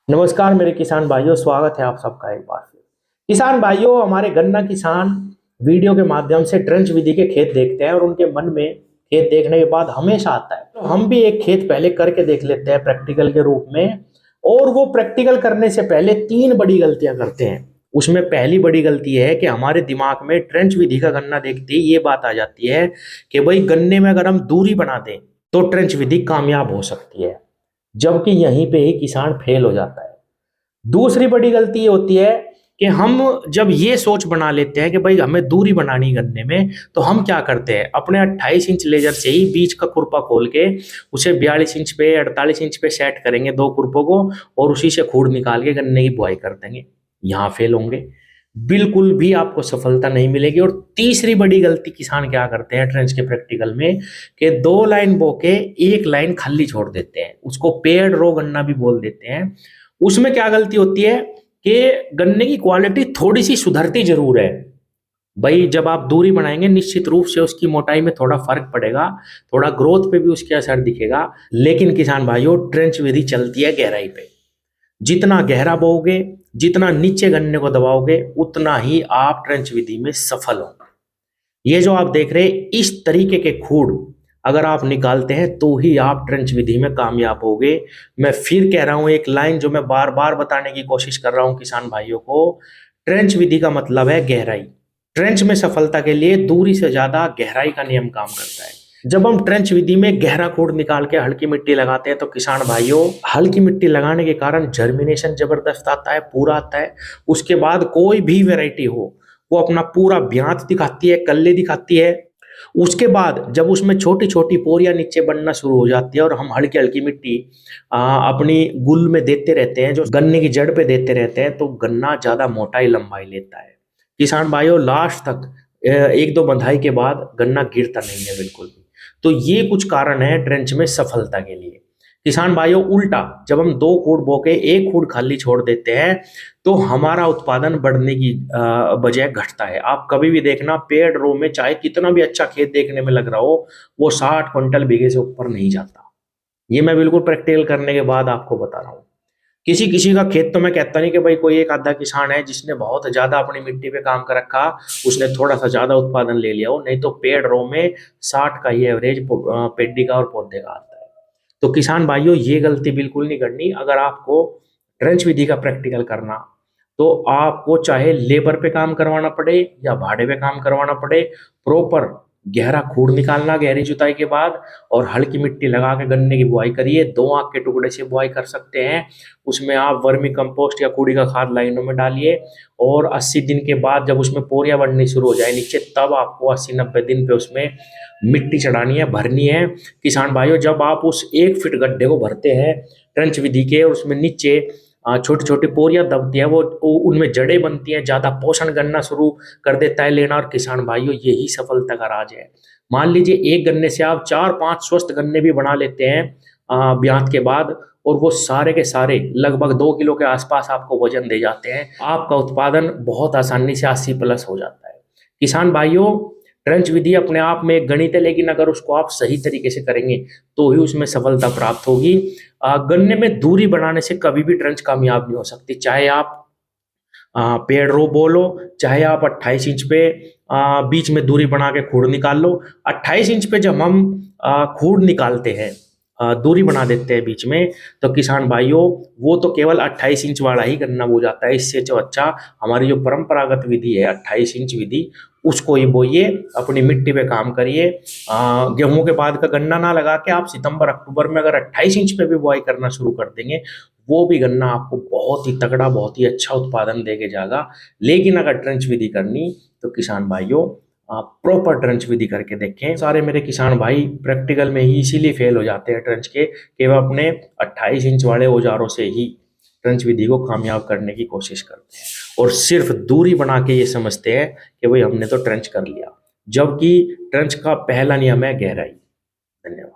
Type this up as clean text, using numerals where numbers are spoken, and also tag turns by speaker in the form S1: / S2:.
S1: नमस्कार मेरे किसान भाइयों, स्वागत है आप सबका एक बार फिर। किसान भाइयों, हमारे गन्ना किसान वीडियो के माध्यम से ट्रेंच विधि के खेत देखते हैं और उनके मन में खेत देखने के बाद हमेशा आता है तो हम भी एक खेत पहले करके देख लेते हैं प्रैक्टिकल के रूप में। और वो प्रैक्टिकल करने से पहले तीन बड़ी गलतियां करते हैं। उसमें पहली बड़ी गलती है कि हमारे दिमाग में ट्रेंच विधि का गन्ना देखते ही ये बात आ जाती है कि भाई गन्ने में अगर हम दूरी बना दें तो ट्रेंच विधि कामयाब हो सकती है, जबकि यहीं पे ही किसान फेल हो जाता है। दूसरी बड़ी गलती ये होती है कि हम जब ये सोच बना लेते हैं कि भाई हमें दूरी बनानी गन्ने में, तो हम क्या करते हैं, अपने 28 इंच लेजर से ही बीच का खुरपा खोल के उसे 42 इंच पे 48 इंच पे सेट करेंगे दो खुरपों को, और उसी से खूड़ निकाल के गन्ने की बुआई कर देंगे। यहाँ फेल होंगे, बिल्कुल भी आपको सफलता नहीं मिलेगी। और तीसरी बड़ी गलती किसान क्या करते हैं ट्रेंच के प्रैक्टिकल में, कि दो लाइन बो के एक लाइन खाली छोड़ देते हैं, उसको पेड़ रो गन्ना भी बोल देते हैं। उसमें क्या गलती होती है कि गन्ने की क्वालिटी थोड़ी सी सुधरती जरूर है। भाई जब आप दूरी बनाएंगे निश्चित रूप से उसकी मोटाई में थोड़ा फर्क पड़ेगा, थोड़ा ग्रोथ पे भी उसके असर दिखेगा। लेकिन किसान भाइयों, ट्रेंच विधि चलती है गहराई पे। जितना गहरा बोओगे, जितना नीचे गन्ने को दबाओगे, उतना ही आप ट्रेंच विधि में सफल होंगे। ये जो आप देख रहे हैं इस तरीके के खूड़ अगर आप निकालते हैं तो ही आप ट्रेंच विधि में कामयाब होगे। मैं फिर कह रहा हूं एक लाइन जो मैं बार बार बताने की कोशिश कर रहा हूं किसान भाइयों को, ट्रेंच विधि का मतलब है गहराई। ट्रेंच में सफलता के लिए दूरी से ज्यादा गहराई का नियम काम करता है। जब हम ट्रेंच विधि में गहरा खूड़ निकाल के हल्की मिट्टी लगाते हैं तो किसान भाइयों, हल्की मिट्टी लगाने के कारण जर्मिनेशन जबरदस्त आता है, पूरा आता है। उसके बाद कोई भी वैरायटी हो वो अपना पूरा ब्यांत दिखाती है, कल्ले दिखाती है। उसके बाद जब उसमें छोटी छोटी पोरियां नीचे बनना शुरू हो जाती है और हम हल्की हल्की मिट्टी अपनी गुल में देते रहते हैं, जो गन्ने की जड़ पे देते रहते हैं, तो गन्ना ज्यादा मोटाई लंबाई लेता है। किसान भाइयों, लास्ट तक एक दो बंधाई के बाद गन्ना गिरता नहीं है बिल्कुल भी। तो ये कुछ कारण है ट्रेंच में सफलता के लिए। किसान भाइयों, उल्टा जब हम दो खूड़ बो के एक खूड़ खाली छोड़ देते हैं तो हमारा उत्पादन बढ़ने की बजाय घटता है। आप कभी भी देखना, पेड़ रो में चाहे कितना भी अच्छा खेत देखने में लग रहा हो, वो 60 क्विंटल बीघे से ऊपर नहीं जाता। ये मैं बिल्कुल प्रैक्टिकल करने के बाद आपको बता रहा हूँ। किसी किसी का खेत तो मैं कहता नहीं कि भाई कोई एक आधा किसान है जिसने बहुत ज्यादा अपनी मिट्टी पे काम कर रखा, उसने थोड़ा सा ज्यादा उत्पादन ले लिया हो, नहीं तो पेड़ रो में 60 का ही एवरेज पेड्डी का और पौधे का आता है। तो किसान भाइयों, ये गलती बिल्कुल नहीं करनी। अगर आपको ट्रेंच विधि का प्रैक्टिकल करना तो आपको चाहे लेबर पे काम करवाना पड़े या भाड़े पे काम करवाना पड़े, प्रॉपर गहरा खूड़ निकालना गहरी जुताई के बाद, और हल्की मिट्टी लगा के गन्ने की बुआई करिए। 2 आंख के टुकड़े से बुआई कर सकते हैं। उसमें आप वर्मी कंपोस्ट या कूड़ी का खाद लाइनों में डालिए, और 80 दिन के बाद जब उसमें पोरियां बढ़नी शुरू हो जाए नीचे, तब आपको 80-90 दिन पे उसमें मिट्टी चढ़ानी है, भरनी है। किसान भाइयों, जब आप उस 1 फीट गड्ढे को भरते हैं ट्रेंच विधि के, और उसमें नीचे छोटी छोटी पोरियां दबती है, वो उनमें जड़ें बनती हैं, ज्यादा पोषण गन्ना शुरू कर देता है लेना। और किसान भाइयों, यही सफलता का राज है। मान लीजिए एक गन्ने से आप 4-5 स्वस्थ गन्ने भी बना लेते हैं ब्यात के बाद, और वो सारे के सारे लगभग 2 किलो के आसपास आपको वजन दे जाते हैं, आपका उत्पादन बहुत आसानी से 80+ हो जाता है। किसान भाइयों, ट्रेंच विधि अपने आप में एक गणित है, लेकिन अगर उसको आप सही तरीके से करेंगे तो ही उसमें सफलता प्राप्त होगी। गन्ने में दूरी बनाने से कभी भी ट्रेंच कामयाब नहीं हो सकती, चाहे आप पेड़ रो बोलो, चाहे आप 28 इंच पे बीच में दूरी बना के खूड़ निकाल लो। 28 इंच पे जब हम खूड़ निकालते हैं, दूरी बना देते हैं बीच में, तो किसान भाइयों वो तो केवल 28 इंच वाला ही गन्ना हो जाता है। इससे जो अच्छा हमारी जो परंपरागत विधि है 28 इंच विधि, उसको ही बोइए, अपनी मिट्टी पे काम करिए। गेहूं के बाद का गन्ना ना लगा के आप सितंबर अक्टूबर में अगर 28 इंच पे भी बुआई करना शुरू कर देंगे, वो भी गन्ना आपको बहुत ही तगड़ा, बहुत ही अच्छा उत्पादन देके जाएगा। लेकिन अगर ट्रेंच विधि करनी तो किसान भाइयों, आप प्रॉपर ट्रेंच विधि करके देखें। सारे मेरे किसान भाई प्रैक्टिकल में ही इसीलिए फेल हो जाते हैं ट्रेंच के, कि वह अपने 28 इंच वाले औजारों से ही ट्रेंच विधि को कामयाब करने की कोशिश करते हैं, और सिर्फ दूरी बना के ये समझते हैं कि भाई हमने तो ट्रेंच कर लिया, जबकि ट्रेंच का पहला नियम है गहराई। धन्यवाद।